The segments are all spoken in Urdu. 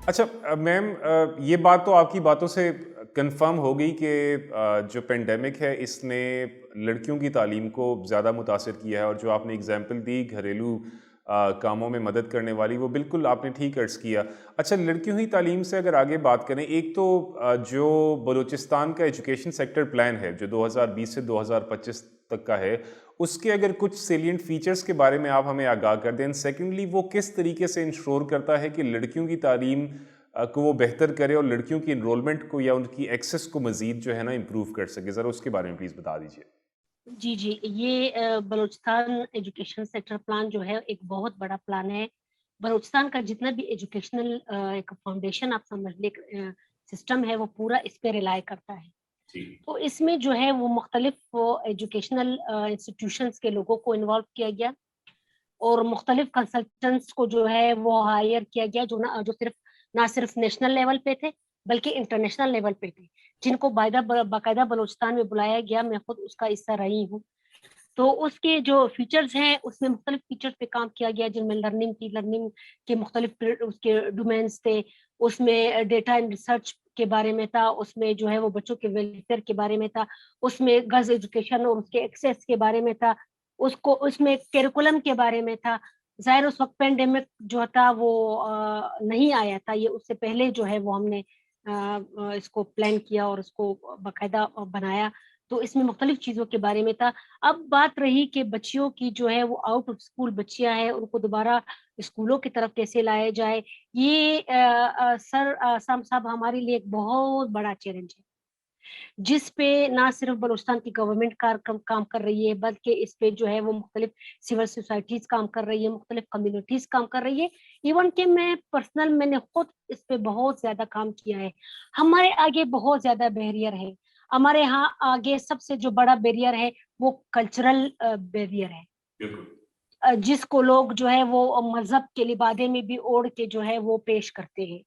اچھا میم، یہ بات تو آپ کی باتوں سے کنفرم ہو گئی کہ جو پینڈیمک ہے اس نے لڑکیوں کی تعلیم کو زیادہ متاثر کیا ہے، اور جو آپ نے اگزامپل دی گھریلو کاموں میں مدد کرنے والی، وہ بالکل آپ نے ٹھیک عرض کیا۔ اچھا، لڑکیوں کی تعلیم سے اگر آگے بات کریں، ایک تو جو بلوچستان کا ایجوکیشن سیکٹر پلان ہے جو 2020 سے 2025 تک کا ہے، اس کے اگر کچھ سیلینٹ فیچرز کے بارے میں آپ ہمیں آگاہ کر دیں۔ سیکنڈلی، وہ کس طریقے سے انشور کرتا ہے کہ لڑکیوں کی تعلیم کو وہ بہتر کرے اور لڑکیوں کی انرولمنٹ کو یا ان کی ایکسس کو مزید جو ہے نا امپروو کر سکے؟ ذرا اس کے بارے میں پلیز بتا دیجیے۔ جی جی، یہ بلوچستان ایجوکیشن سیکٹر پلان جو ہے ایک بہت بڑا پلان ہے۔ بلوچستان کا جتنا بھی ایجوکیشنل ایک فاؤنڈیشن آپ سمجھ لیں سسٹم ہے، وہ پورا اس پہ ریلائی کرتا ہے۔ جی تو اس میں جو ہے وہ مختلف ایجوکیشنل انسٹیٹیوشنس کے لوگوں کو انوالو کیا گیا، اور مختلف کنسلٹنٹس کو جو ہے وہ ہائر کیا گیا، جو نہ صرف نیشنل لیول پہ تھے بلکہ انٹرنیشنل لیول پہ تھے، جن کو باقاعدہ بلوچستان میں بلایا گیا۔ میں خود اس کا حصہ رہی ہوں۔ تو اس کے جو فیچرز ہیں، اس میں مختلف فیچرز پہ کام کیا گیا، جن میں لرننگ کے مختلف اس کے ڈومینز تھے۔ اس میں ڈیٹا اینڈ ریسرچ کے بارے میں تھا، اس میں جو ہے وہ بچوں کے ویلفیئر کے بارے میں تھا، اس میں گرلز ایجوکیشن اور اس کے ایکسیس کے بارے میں تھا، اس میں کیریکولم کے بارے میں تھا۔ ظاہر اس وقت پینڈیمک جو تھا وہ نہیں آیا تھا، یہ اس سے پہلے جو ہے وہ ہم نے اس کو پلان کیا اور اس کو باقاعدہ بنایا۔ تو اس میں مختلف چیزوں کے بارے میں تھا۔ اب بات رہی کہ بچیوں کی جو ہے وہ آؤٹ آف اسکول بچیاں ہیں، ان کو دوبارہ اسکولوں کی طرف کیسے لایا جائے، یہ سر سام صاحب ہمارے لیے ایک بہت بڑا چیلنج ہے، جس پہ نہ صرف بلوچستان کی گورنمنٹ کام کر رہی ہے، بلکہ اس پہ جو ہے وہ مختلف سول سوسائٹیز کام کر رہی ہے، مختلف کمیونٹیز کام کر رہی ہے۔ ایون کہ میں نے خود اس پہ بہت زیادہ کام کیا ہے۔ ہمارے آگے بہت زیادہ بیریئر ہے۔ ہمارے ہاں آگے سب سے جو بڑا بیریئر ہے وہ کلچرل بیریئر ہے، بالکل۔ جس کو لوگ جو ہے وہ مذہب کے لبادے میں بھی اوڑھ کے جو ہے وہ پیش کرتے ہیں،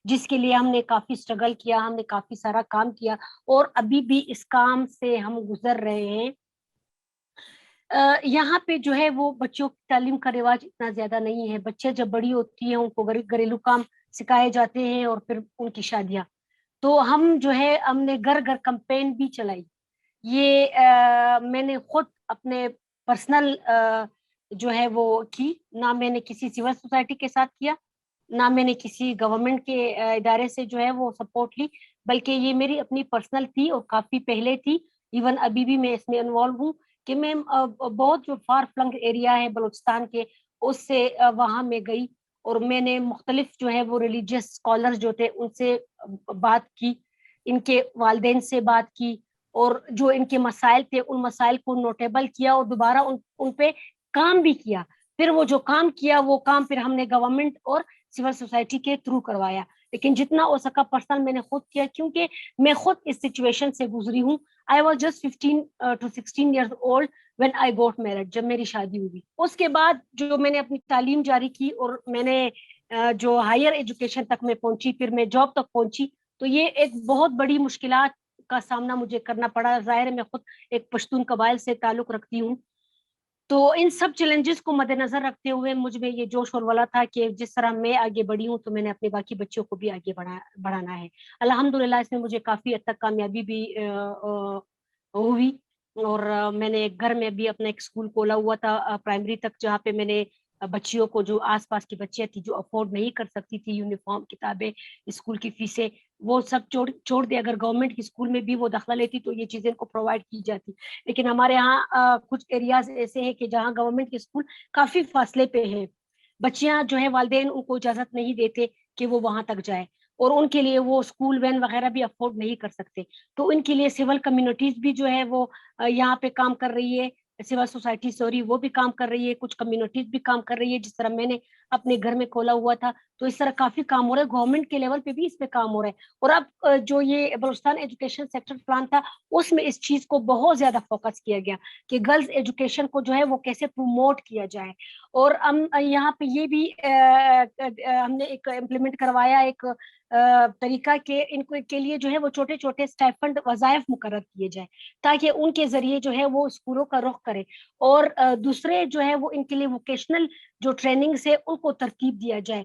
جس کے لیے ہم نے کافی اسٹرگل کیا، ہم نے کافی سارا کام کیا، اور ابھی بھی اس کام سے ہم گزر رہے ہیں۔ یہاں پہ جو ہے وہ بچوں کی تعلیم کا رواج اتنا زیادہ نہیں ہے۔ بچے جب بڑی ہوتی ہیں ان کو گھریلو کام سکھائے جاتے ہیں اور پھر ان کی شادیاں۔ تو ہم نے گھر گھر کمپین بھی چلائی۔ یہ میں نے خود اپنے پرسنل جو ہے وہ کی، نہ میں نے کسی سول سوسائٹی کے ساتھ کیا، نہ میں نے کسی گورنمنٹ کے ادارے سے جو ہے وہ سپورٹ لی، بلکہ یہ میری اپنی پرسنل تھی اور کافی پہلے تھی۔ ایون ابھی بھی میں اس میں انوالو ہوں کہ میں بہت جو فار فلنگ ایریا ہے بلوچستان کے، اس سے وہاں میں گئی، اور میں نے مختلف جو ہے وہ ریلیجیس اسکالر جو تھے ان سے بات کی، ان کے والدین سے بات کی، اور جو ان کے مسائل تھے ان مسائل کو نوٹیبل کیا اور دوبارہ ان پہ کام بھی کیا۔ پھر وہ جو کام کیا وہ کام پھر ہم نے گورنمنٹ اور سول سوسائٹی کے تھرو کروایا۔ لیکن جتنا ہو سکا پرسنل میں نے خود کیا، کیونکہ میں خود اس سچویشن سے گزری ہوں۔ I was just 15 to 16 years old when I got married، جب میری شادی ہوئی۔ اس کے بعد جو میں نے اپنی تعلیم جاری کی اور میں نے جو ہائر ایجوکیشن تک میں پہنچی، پھر میں جاب تک پہنچی، تو یہ ایک بہت بڑی مشکلات کا سامنا مجھے کرنا پڑا۔ ظاہر ہے میں خود ایک پشتون قبائل سے تعلق رکھتی ہوں، تو ان سب چیلنجز کو مد نظر رکھتے ہوئے مجھ میں یہ جوش اور والا تھا کہ جس طرح میں آگے بڑھی ہوں تو میں نے اپنے باقی بچوں کو بھی آگے بڑھانا ہے۔ الحمدللہ اس میں مجھے کافی حد تک کامیابی بھی ہوئی، اور میں نے گھر میں بھی اپنا ایک اسکول کھولا ہوا تھا پرائمری تک، جہاں پہ میں نے بچیوں کو، جو آس پاس کی بچیاں تھی جو افورڈ نہیں کر سکتی تھی یونیفارم، کتابیں، اسکول کی فیسیں، وہ سب چھوڑ دے، اگر گورنمنٹ کی اسکول میں بھی وہ داخلہ لیتی تو یہ چیزیں کو پرووائڈ کی جاتی۔ لیکن ہمارے ہاں کچھ ایریاز ایسے ہیں کہ جہاں گورنمنٹ کے اسکول کافی فاصلے پہ ہیں، بچیاں جو ہے والدین ان کو اجازت نہیں دیتے کہ وہ وہاں تک جائے، اور ان کے لیے وہ اسکول وین وغیرہ بھی افورڈ نہیں کر سکتے۔ تو ان کے لیے سول کمیونٹیز بھی جو ہے وہ یہاں پہ کام کر رہی ہے، سول سوسائٹی سوری وہ بھی کام کر رہی ہے، کچھ کمیونٹیز بھی کام کر رہی ہے، جس طرح میں نے اپنے گھر میں کھولا ہوا تھا۔ تو اس طرح کافی کام ہو رہا ہے، گورنمنٹ کے لیول پہ بھی اس پہ کام ہو رہا ہے۔ اور اب جو یہ بلوچستان ایجوکیشن سیکٹر پلان تھا، اس میں اس چیز کو بہت زیادہ فوکس کیا گیا کہ گرلز ایجوکیشن کو جو ہے وہ کیسے پروموٹ کیا جائے۔ اور ہم یہاں پہ یہ بھی ہم نے ایک امپلیمنٹ کروایا ایک طریقہ کہ ان کو کے لیے جو ہے وہ چھوٹے چھوٹے اسٹائپنڈ وظائف مقرر کیے جائیں، تاکہ ان کے ذریعے جو ہے وہ اسکولوں کا رخ کرے، اور دوسرے جو ہے وہ ان کے لیے ووکیشنل جو ٹریننگز ہے ان کو ترتیب دیا جائے۔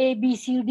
ABCD